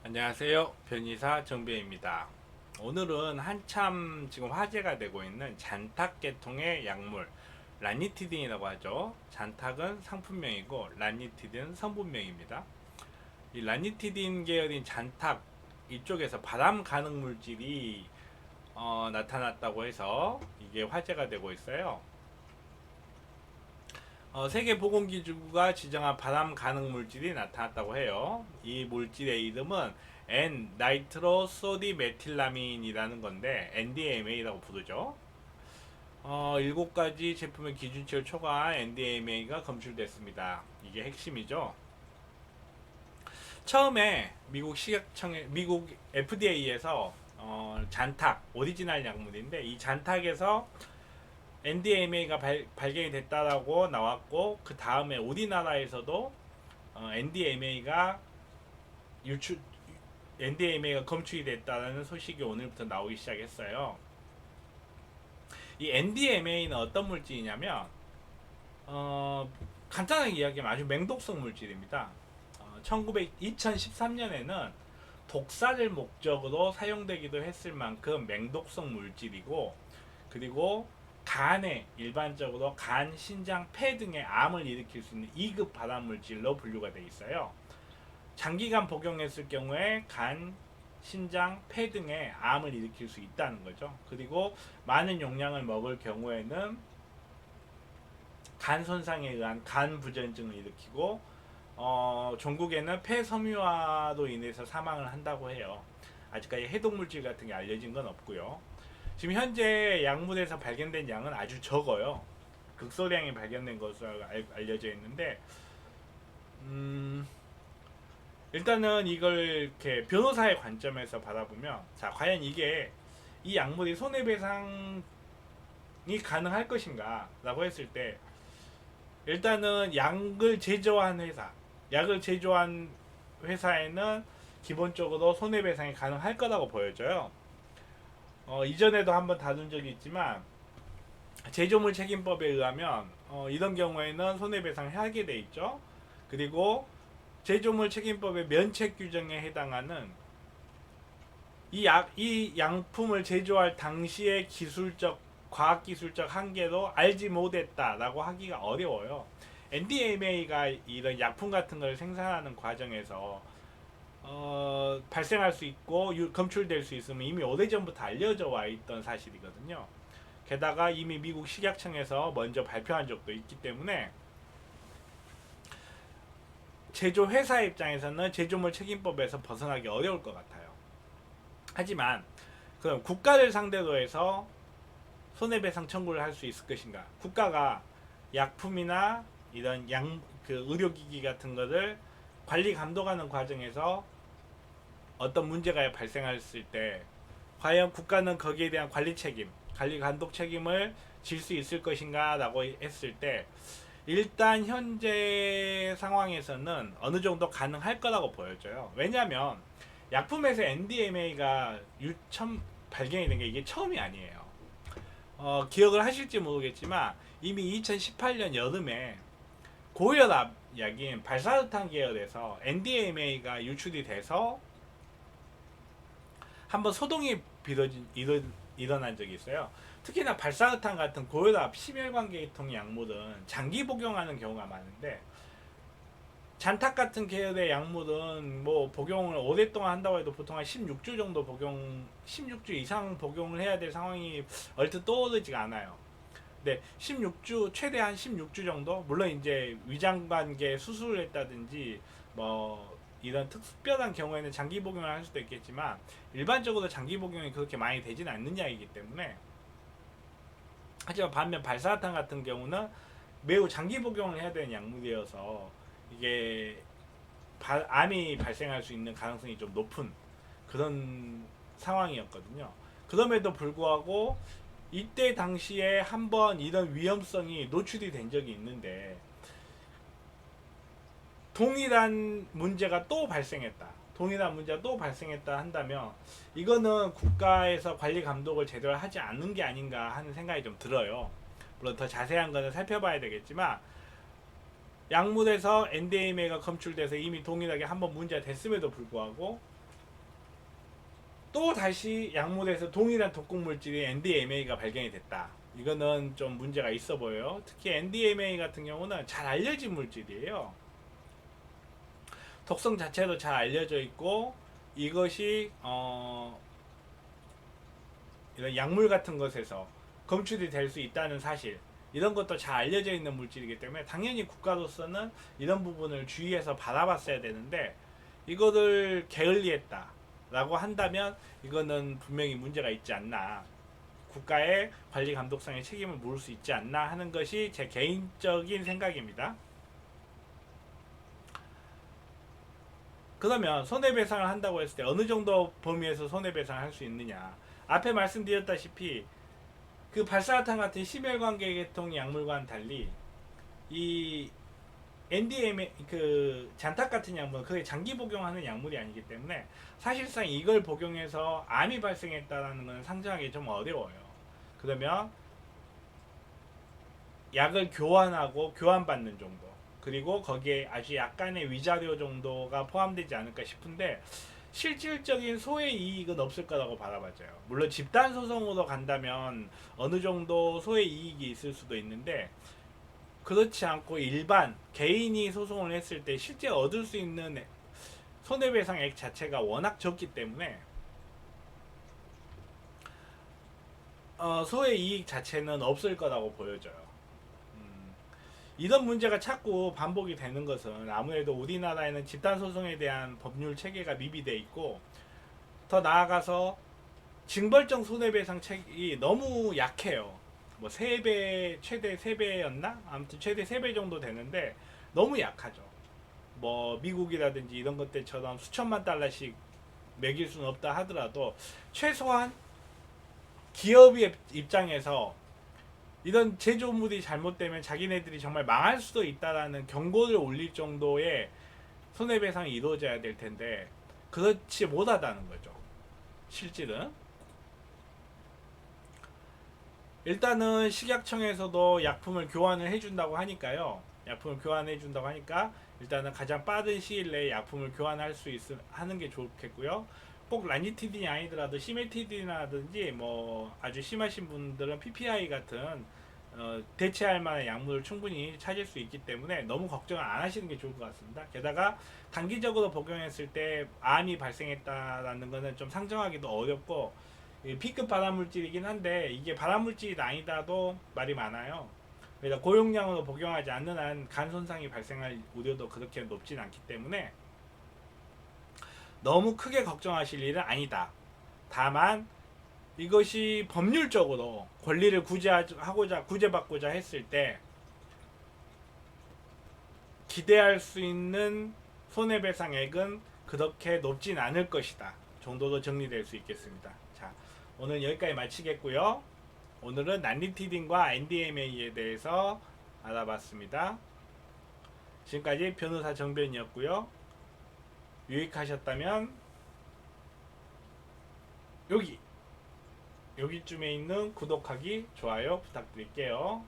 안녕하세요. 변희사 정배입니다. 오늘은 한참 지금 화제가 되고 있는 잔탁 계통의 약물 라니티딘이라고 하죠. 잔탁은 상품명이고 라니티딘은 성분명입니다. 이 라니티딘 계열인 잔탁 이쪽에서 발암 가능 물질이 나타났다고 해서 이게 화제가 되고 있어요. 세계보건기구가 지정한 발암 가능 물질이 나타났다고 해요. 이 물질의 이름은 N-나이트로소디메틸라민이라는 건데 NDMA라고 부르죠. 7가지 제품의 기준치를 초과한 NDMA가 검출됐습니다. 이게 핵심이죠. 처음에 미국 FDA에서 잔탁 오리지널 약물인데 이 잔탁에서 NDMA가 발견이 됐다라고 나왔고, 그 다음에 우리나라에서도 NDMA가 유출 NDMA가 검출이 됐다는 소식이 오늘부터 나오기 시작했어요. 이 NDMA는 어떤 물질이냐면 간단하게 이야기하면 아주 맹독성 물질입니다. 2013년에는 독사를 목적으로 사용되기도 했을 만큼 맹독성 물질이고, 그리고 간에 일반적으로 간, 신장, 폐 등의 암을 일으킬 수 있는 2급 발암물질로 분류가 되어 있어요. 장기간 복용했을 경우에 간, 신장, 폐 등의 암을 일으킬 수 있다는 거죠. 그리고 많은 용량을 먹을 경우에는 간 손상에 의한 간 부전증을 일으키고 종국에는 폐 섬유화로 인해서 사망을 한다고 해요. 아직까지 해독물질 같은 게 알려진 건 없고요. 지금 현재 약물에서 발견된 양은 아주 적어요. 극소량이 발견된 것으로 알려져 있는데, 일단은 이걸 이렇게 변호사의 관점에서 바라보면, 자, 과연 이 약물이 손해배상이 가능할 것인가 라고 했을 때, 일단은 약을 제조한 회사에는 기본적으로 손해배상이 가능할 거라고 보여져요. 이전에도 한번 다룬 적이 있지만, 제조물 책임법에 의하면 이런 경우에는 손해배상을 하게 돼 있죠. 그리고 제조물 책임법의 면책 규정에 해당하는 이 양품을 제조할 당시의 과학기술적 한계도 알지 못했다라고 하기가 어려워요. NDMA가 이런 약품 같은 걸 생산하는 과정에서 발생할 수 있고 검출될 수 있으면 이미 오래전부터 알려져 와 있던 사실이거든요. 게다가 이미 미국 식약청에서 먼저 발표한 적도 있기 때문에 제조 회사 입장에서는 제조물 책임법에서 벗어나기 어려울 것 같아요. 하지만 그럼 국가를 상대로 해서 손해배상 청구를 할 수 있을 것인가? 국가가 약품이나 이런 의료기기 같은 것을 관리 감독하는 과정에서 어떤 문제가 발생했을 때 과연 국가는 거기에 대한 관리 감독 책임을 질 수 있을 것인가 라고 했을 때, 일단 현재 상황에서는 어느 정도 가능할 거라고 보여져요. 왜냐하면 약품에서 NDMA가 발견이 된 게 이게 처음이 아니에요. 기억을 하실지 모르겠지만 이미 2018년 여름에 고혈압 약인 발사르탄 계열에서 NDMA가 유출이 돼서 한번 소동이 일어난 적이 있어요. 특히나 발사르탄 같은 고혈압, 심혈관계통 약물은 장기 복용하는 경우가 많은데, 잔탁 같은 계열의 약물은 뭐 복용을 오랫동안 한다고 해도 보통 한 16주 이상 복용을 해야 될 상황이 얼핏 떠오르지가 않아요. 근데 최대한 16주 정도? 물론 이제 위장관계 수술을 했다든지 뭐 이런 특별한 경우에는 장기 복용을 할 수도 있겠지만, 일반적으로 장기 복용이 그렇게 많이 되지는 않는 약이기 때문에. 하지만 반면 발사탄 같은 경우는 매우 장기 복용을 해야 되는 약물이어서 이게 암이 발생할 수 있는 가능성이 좀 높은 그런 상황이었거든요. 그럼에도 불구하고 이때 당시에 한번 이런 위험성이 노출이 된 적이 있는데, 동일한 문제가 또 발생했다 한다면, 이거는 국가에서 관리 감독을 제대로 하지 않는 게 아닌가 하는 생각이 좀 들어요. 물론 더 자세한 거는 살펴봐야 되겠지만, 약물에서 NDMA가 검출돼서 이미 동일하게 한번 문제가 됐음에도 불구하고 또 다시 약물에서 동일한 독극 물질이 NDMA가 발견이 됐다. 이거는 좀 문제가 있어 보여요. 특히 NDMA 같은 경우는 잘 알려진 물질이에요. 독성 자체도 잘 알려져 있고 이것이 이런 약물 같은 것에서 검출이 될 수 있다는 사실, 이런 것도 잘 알려져 있는 물질이기 때문에 당연히 국가로서는 이런 부분을 주의해서 바라봤어야 되는데 이거를 게을리했다 라고 한다면 이거는 분명히 문제가 있지 않나, 국가의 관리 감독상의 책임을 물을 수 있지 않나 하는 것이 제 개인적인 생각입니다. 그러면 손해배상을 한다고 했을 때 어느 정도 범위에서 손해배상을 할 수 있느냐, 앞에 말씀드렸다시피 그 발사탄 같은 심혈관계 계통 약물과는 달리 이 NDMA 그 잔탁 같은 약물은 그게 장기 복용하는 약물이 아니기 때문에 사실상 이걸 복용해서 암이 발생했다는 것은 상정하기 좀 어려워요. 그러면 약을 교환하고 교환받는 정도, 그리고 거기에 아주 약간의 위자료 정도가 포함되지 않을까 싶은데 실질적인 소의 이익은 없을 거라고 바라봐져요. 물론 집단 소송으로 간다면 어느 정도 소의 이익이 있을 수도 있는데 그렇지 않고 일반 개인이 소송을 했을 때 실제 얻을 수 있는 손해배상액 자체가 워낙 적기 때문에 소의 이익 자체는 없을 거라고 보여져요. 이런 문제가 자꾸 반복이 되는 것은 아무래도 우리나라에는 집단소송에 대한 법률 체계가 미비돼 있고 더 나아가서 징벌적 손해배상책이 너무 약해요. 뭐 3배, 최대 3배였나? 아무튼 최대 3배 정도 되는데 너무 약하죠. 뭐 미국이라든지 이런 것들처럼 수천만 달러씩 매길 수는 없다 하더라도 최소한 기업의 입장에서 이런 제조물이 잘못되면 자기네들이 정말 망할 수도 있다라는 경고를 올릴 정도의 손해배상이 이루어져야 될 텐데 그렇지 못하다는 거죠. 실질은. 일단은 식약청에서도 약품을 교환을 해준다고 하니까요. 약품을 교환해준다고 하니까 일단은 가장 빠른 시일 내에 약품을 교환할 수 하는 게 좋겠고요. 꼭 라니티딘이 아니더라도 시메티딘이라든지 뭐 아주 심하신 분들은 PPI 같은 대체할 만한 약물을 충분히 찾을 수 있기 때문에 너무 걱정을 안 하시는 게 좋을 것 같습니다. 게다가 단기적으로 복용했을 때 암이 발생했다라는 것은 좀 상정하기도 어렵고 B급 발암물질이긴 한데 이게 발암물질이 아니다도 말이 많아요. 그래서 고용량으로 복용하지 않는 한 간 손상이 발생할 우려도 그렇게 높진 않기 때문에 너무 크게 걱정하실 일은 아니다. 다만 이것이 법률적으로 권리를 구제받고자 했을 때 기대할 수 있는 손해배상액은 그렇게 높진 않을 것이다 정도로 정리될 수 있겠습니다. 자, 오늘 여기까지 마치겠고요. 오늘은 난리티딘과 NDMA에 대해서 알아봤습니다. 지금까지 변호사 정변이었고요. 유익하셨다면 여기쯤에 있는 구독하기, 좋아요 부탁드릴게요.